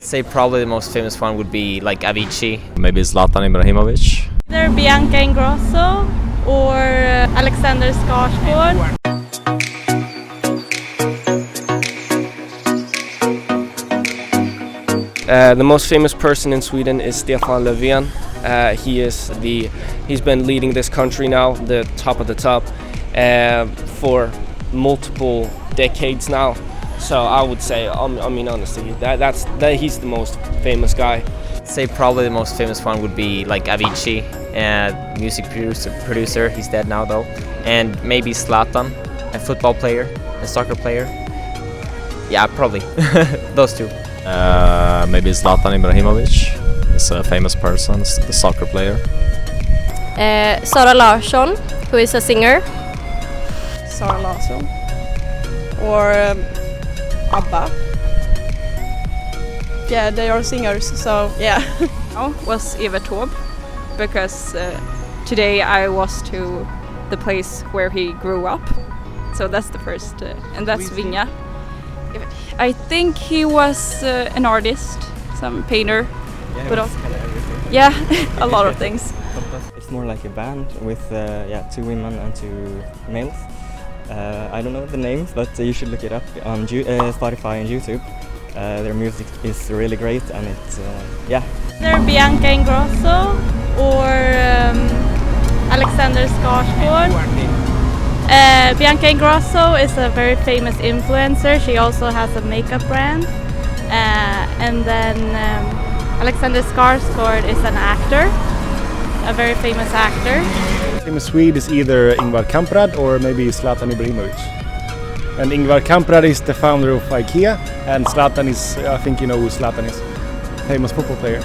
Say probably the most famous one would be like Avicii. Maybe Zlatan Ibrahimovic. Either Bianca Ingrosso or Alexander Skarsgård. The most famous person in Sweden is Stefan Löfven. He's been leading this country now, the top of the top, for multiple decades now. So I would say, honestly, he's the most famous guy. Say probably the most famous one would be like Avicii, music producer. He's dead now though. And maybe Zlatan, a football player, a soccer player. Yeah, probably those two. Maybe Zlatan Ibrahimovic. He's a famous person, the soccer player. Sara Larsson, who is a singer. Sara Larsson. Or ABBA. Yeah, they are singers, so yeah. Was Evert Taube, because today I was to the place where he grew up. So that's the first, and that's Vinga. I think he was an artist, some painter, but also, yeah, a lot of things. It's more like a band with 2 women and 2 males. I don't know the names, but you should look it up on Spotify and YouTube. Their music is really great, and it's Either Bianca Ingrosso or Alexander Skarsgård. Bianca Ingrosso is a very famous influencer. She also has a makeup brand. And then Alexander Skarsgård is an actor, a very famous actor. Famous Swede is either Ingvar Kamprad or maybe Zlatan Ibrahimovic. And Ingvar Kamprad is the founder of IKEA, and Zlatan is, I think you know who Zlatan is, famous football player.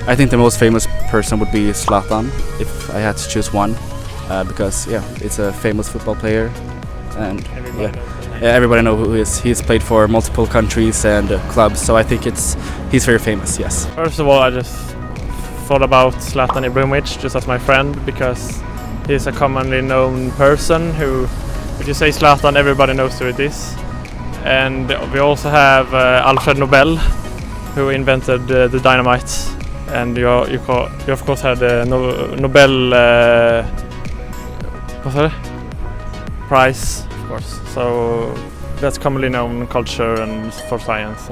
I think the most famous person would be Zlatan, if I had to choose one, because it's a famous football player, and everybody knows who he is. He's played for multiple countries and clubs, so I think he's very famous. Yes. First of all, I just thought about Zlatan Ibrahimovic just as my friend, because he's a commonly known person who, if you say Zlatan, everybody knows who it is. And we also have Alfred Nobel, who invented the dynamite, and you of course had the Nobel prize, of course. So that's commonly known culture and for science.